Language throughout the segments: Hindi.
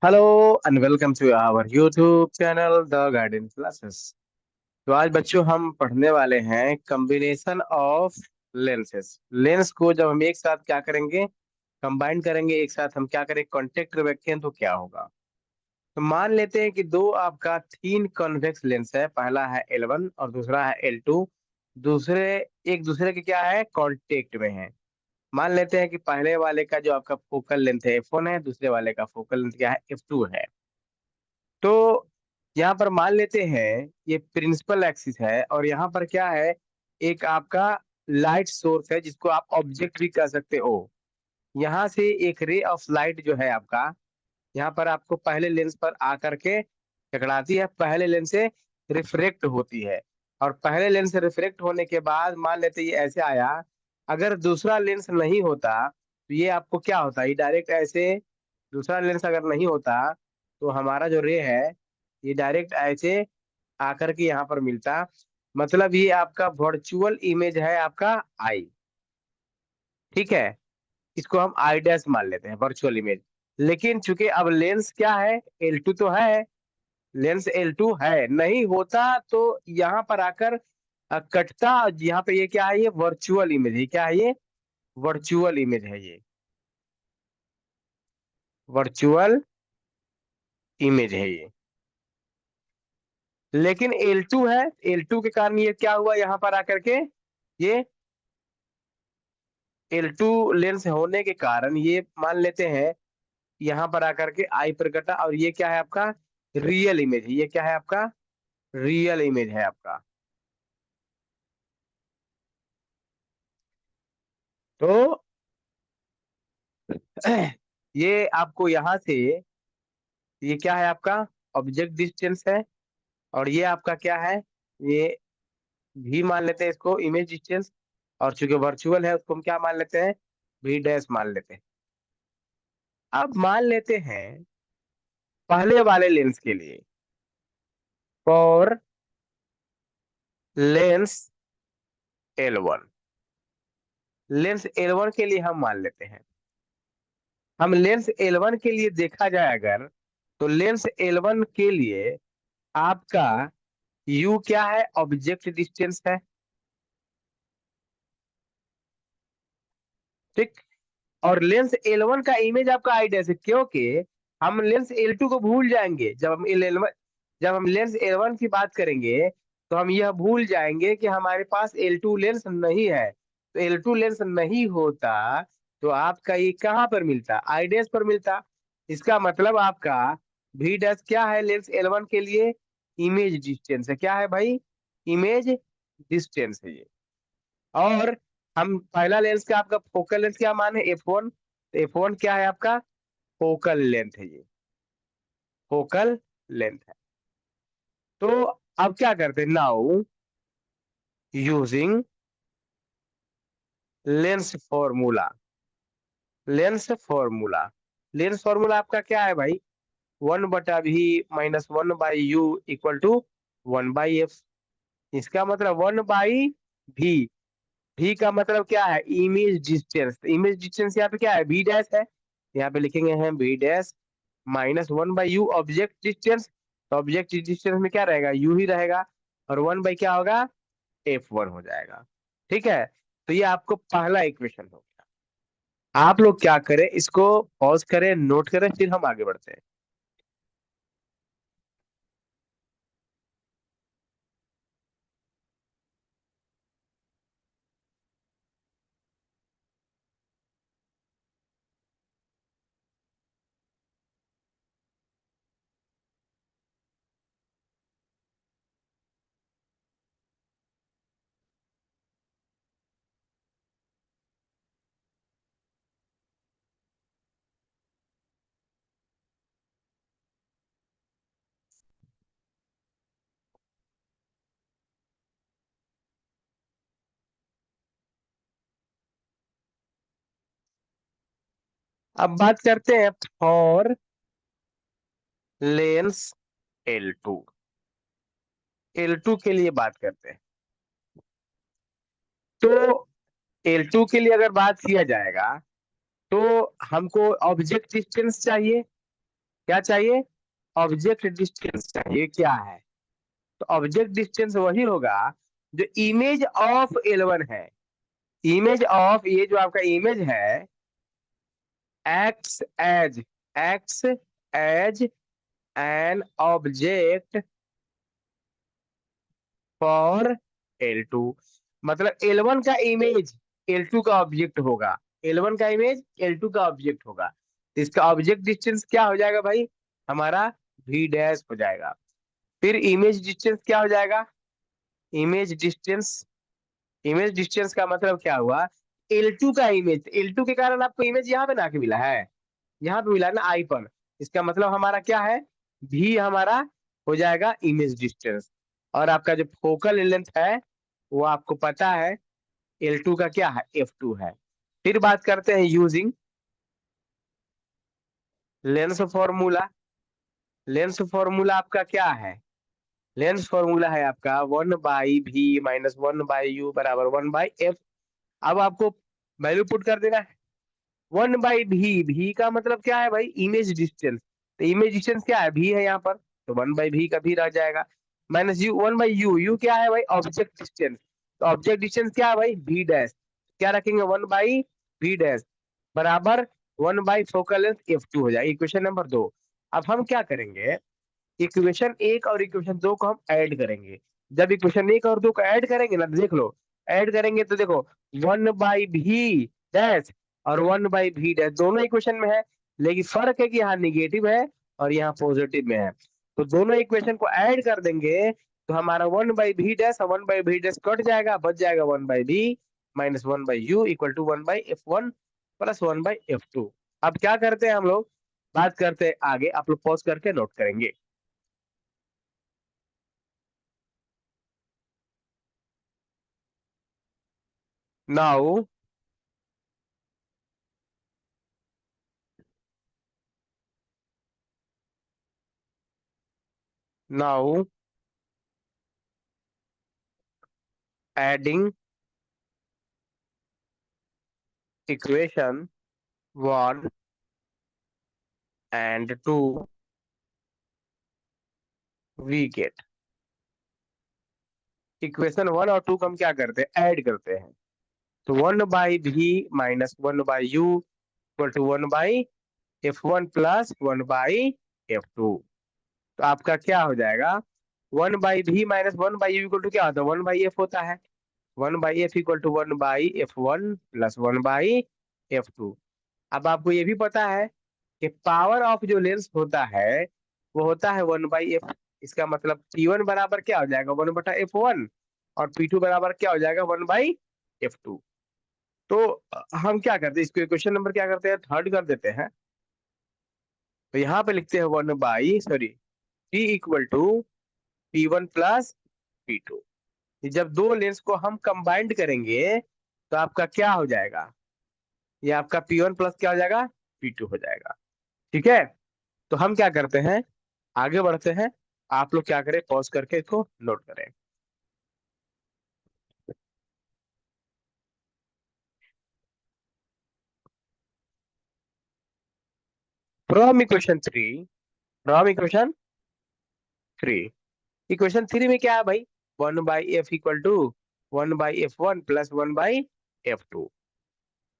Hello and welcome to our YouTube channel the guidance classes. तो आज बच्चों हम पढ़ने वाले हैं कॉम्बिनेशन ऑफ लेंसेस। लेंस को जब हम एक साथ क्या करेंगे, कंबाइन करेंगे, एक साथ हम क्या करें, कांटेक्ट रखें तो क्या होगा। तो मान लेते हैं कि दो आपका तीन कॉन्वेक्स लेंस है, पहला है L1 और दूसरा है L2। दूसरे एक दूसरे के क्या है, कांटेक्ट में है। मान लेते हैं कि पहले वाले का जो आपका फोकल लेंथ है F1 है, दूसरे वाले का फोकल लेंथ क्या है, F2 है। तो यहाँ पर मान लेते हैं ये प्रिंसिपल एक्सिस है और यहाँ पर क्या है, एक आपका लाइट सोर्स है जिसको आप ऑब्जेक्ट भी कह सकते हो। यहाँ से एक रे ऑफ लाइट जो है आपका, यहाँ पर आपको पहले लेंस पर आकर के टकराती है, पहले लेंस से रिफ्रेक्ट होती है। और पहले लेंस से रिफ्रेक्ट होने के बाद मान लेते ये ऐसे आया, अगर दूसरा लेंस नहीं होता तो ये आपको क्या होता, ये डायरेक्ट ऐसे, दूसरा लेंस अगर नहीं होता तो हमारा जो रे है ये डायरेक्ट ऐसे आकर के यहाँ पर मिलता। मतलब ये आपका वर्चुअल इमेज है आपका आई। ठीक है, इसको हम आई डैश मान लेते हैं वर्चुअल इमेज। लेकिन चूंकि अब लेंस क्या है, L2 तो है, लेंस L2 है, नहीं होता तो यहाँ पर आकर कटता। यहाँ पे ये क्या है, ये वर्चुअल इमेज है। क्या है ये, वर्चुअल इमेज है, ये वर्चुअल इमेज है ये। लेकिन L2 है, L2 के कारण ये क्या हुआ, यहाँ पर आकर के ये L2 लेंस होने के कारण ये मान लेते हैं यहाँ पर आकर के आई पर कटा। और ये क्या है आपका, रियल इमेज है। ये क्या है आपका, रियल इमेज है आपका। तो ये आपको यहाँ से, ये क्या है आपका, ऑब्जेक्ट डिस्टेंस है। और ये आपका क्या है, ये भी मान लेते हैं इसको इमेज डिस्टेंस। और चूंकि वर्चुअल है उसको हम क्या मान लेते हैं, भी डैश मान लेते हैं। अब मान लेते हैं पहले वाले लेंस के लिए, for Lenz L1, lens L1 के लिए हम मान लेते हैं, हम लेंस L1 के लिए देखा जाए अगर, तो लेंस L1 के लिए आपका U क्या है, ऑब्जेक्ट डिस्टेंस है। ठीक। और लेंस L1 का इमेज आपका आई डैश है, क्योंकि हम लेंस L2 को भूल जाएंगे जब हम L1, जब हम लेंस L1 की बात करेंगे तो हम यह भूल जाएंगे कि हमारे पास L2 लेंस नहीं है। तो L2 लेंस नहीं होता तो आपका ये कहाँ पर मिलता, आई डैश पर मिलता। इसका मतलब आपका भी डैश क्या है लेंस L1 के लिए, इमेज डिस्टेंस है। क्या है भाई, इमेज डिस्टेंस है ये। और हम पहला लेंस का आपका फोकल लेंथ क्या मान है, F1। तो F1 क्या है आपका, फोकल लेंथ है ये, फोकल लेंथ है। तो अब क्या करते हैं, now using lens formula, lens formula, lens formula आपका क्या है भाई, 1/V - 1/U = 1/F। इसका मतलब 1/V, भी का मतलब क्या है, इमेज डिस्टेंस। इमेज डिस्टेंस यहाँ पे क्या है, भी डैश है, यहाँ पे लिखेंगे हैं भी डैश -1/U ऑब्जेक्ट डिस्टेंस। तो ऑब्जेक्ट डिस्टेंस में क्या रहेगा, यू ही रहेगा। और 1 बाई क्या होगा, F1 हो जाएगा। ठीक है, तो ये आपको पहला इक्वेशन हो गया। आप लोग क्या करें, इसको पॉज करें, नोट करें, फिर हम आगे बढ़ते हैं। अब बात करते हैं फॉर लेंस L2, L2 के लिए बात करते हैं। तो L2 के लिए अगर बात किया जाएगा तो हमको ऑब्जेक्ट डिस्टेंस चाहिए। क्या चाहिए? ऑब्जेक्ट डिस्टेंस चाहिए। क्या है? तो ऑब्जेक्ट डिस्टेंस वही होगा जो इमेज ऑफ L1 है। इमेज ऑफ, ये जो आपका इमेज है, act as an object for L2। मतलब L1 का इमेज L2 का ऑब्जेक्ट होगा। L1 का इमेज L2 का ऑब्जेक्ट होगा। तो इसका ऑब्जेक्ट डिस्टेंस क्या हो जाएगा भाई? हमारा V डैश हो जाएगा। फिर इमेज डिस्टेंस क्या हो जाएगा? इमेज डिस्टेंस, इमेज डिस्टेंस का मतलब क्या हुआ? L2 का इमेज, L2 के कारण आपको इमेज यहाँ पे ना के मिला है, यहाँ पे मिला है ना आई पर। इसका मतलब हमारा क्या है? भी हमारा हो जाएगा इमेज डिस्टेंस। और आपका जो फोकल लेंथ है वो आपको पता है L2 का क्या है? F2 है। फिर बात करते हैं using lens formula. Lens formula आपका क्या है? लेंस फॉर्मूला है आपका 1/v - 1/u बराबर 1/f। अब आपको वैल्यू पुट कर देना है। 1/v, भी का मतलब क्या है भाई? Image distance. तो इमेज डिस्टेंस क्या है? भी है यहाँ पर, तो 1/v का भी रह जाएगा। माइनस यू, 1/u, यू क्या है भाई? Object distance. तो ऑब्जेक्ट डिस्टेंस क्या है भाई? v dash. क्या रखेंगे? 1/v डैश बराबर 1/फोकल लेंथ F2 हो जाएगा। Equation number 2। अब हम क्या करेंगे? इक्वेशन 1 और इक्वेशन 2 को हम ऐड करेंगे। जब इक्वेशन 1 और 2 को ऐड करेंगे ना, तो देख लो, ऐड करेंगे तो देखो 1/v डैश और 1/v डैश दोनों इक्वेशन में है, लेकिन फर्क है कि यहाँ निगेटिव है और यहाँ पॉजिटिव में है। तो दोनों इक्वेशन को ऐड कर देंगे तो हमारा 1/v डैश और 1/v डैश कट जाएगा, बच जाएगा 1/v - 1/u equal to 1/f1 plus 1/f2। अब क्या करते हैं हम लोग? बात करते हैं आगे, आप लोग पॉज करके नोट करेंगे। Now, now adding equation 1 and 2, we get equation 1 और 2 को हम क्या करते हैं? ऐड करते हैं। तो 1/v - 1/u equal to 1/f1 plus 1/f2। तो आपका क्या हो जाएगा? 1/v - 1/u इक्वल टू क्या होता है? 1/f होता है। 1/f equal to 1/f1 plus 1/f2। अब आपको ये भी पता है कि पावर ऑफ जो लेंस होता है वो होता है 1/f। इसका मतलब P1 बराबर क्या हो जाएगा? 1/f1। और P2 बराबर क्या हो जाएगा? 1/f2। तो हम क्या करते हैं? इसको इक्वेशन नंबर क्या करते हैं? थर्ड कर देते हैं। तो यहाँ पे लिखते हैं 1/, P equal to P1 plus P2। जब दो लेंस को हम कंबाइंड करेंगे तो आपका क्या हो जाएगा? ये आपका P1 प्लस क्या हो जाएगा? P2 हो जाएगा। ठीक है। तो हम क्या करते हैं? आगे बढ़ते हैं। आप लोग क्या करें? पॉज करके इसको नोट करें। From equation 3, from equation 3, equation 3 में क्या है भाई? 1/f equal to 1/f1 plus 1/f2।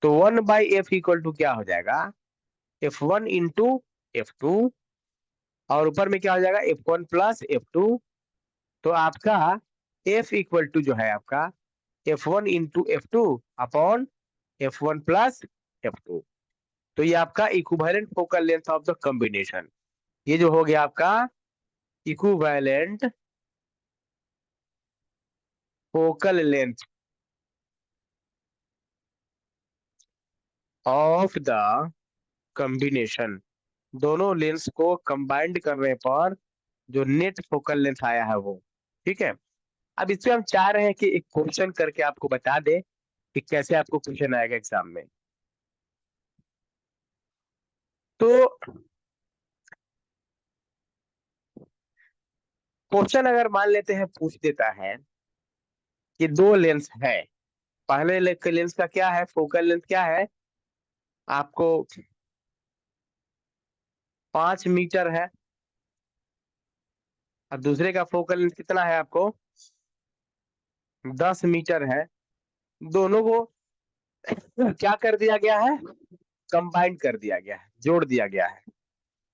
तो 1/f इक्वल टू क्या हो जाएगा? f1 into f2। और ऊपर में क्या हो जाएगा? f1 plus f2। तो आपका f इक्वल टू जो है आपका f1 into f2 upon f1 plus f2। तो ये आपका equivalent focal length of the combination, ये जो हो गया आपका equivalent focal length of the combination. दोनों लेंस को कंबाइंड करने पर जो नेट फोकल लेंथ आया है वो। ठीक है। अब इसमें हम चाह रहे हैं कि एक क्वेश्चन करके आपको बता दे कि कैसे आपको क्वेश्चन आएगा एग्जाम में। तो क्वेश्चन अगर मान लेते हैं पूछ देता है कि दो लेंस है। पहले लेंस का क्या है? फोकल लेंथ क्या है आपको? 5 मीटर है और दूसरे का फोकल लेंथ कितना है आपको, 10 मीटर है। दोनों को क्या कर दिया गया है, कंबाइंड कर दिया गया है, जोड़ दिया गया है,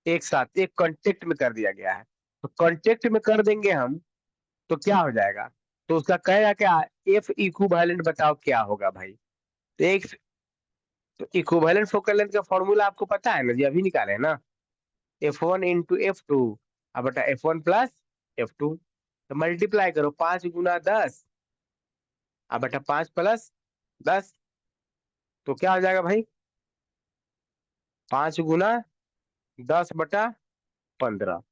एक साथ एक कांटेक्ट में कर दिया गया है। तो कांटेक्ट में कर देंगे हम तो क्या हो जाएगा, तो उसका कहेगा क्या, एफ इक्विवेलेंट बताओ क्या होगा भाई। तो एक तो इक्विवेलेंट फोकल लेंथ का फॉर्मूला आपको पता है ना जी, अभी निकाले ना, F1 × F2 अब बटा F1 + F2। तो मल्टीप्लाई करो 5 × 10 अब बटा 5 + 10, तो क्या हो जाएगा भाई, 5 × 10 / 15,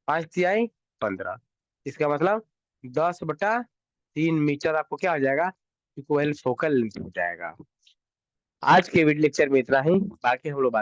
5×3 = 15। इसका मतलब 10/3 मीटर आपको क्या हो जाएगा, इक्वल फोकल लेंथ हो जाएगा। आज के वीडियो लेक्चर में इतना ही, बाकी हम लोग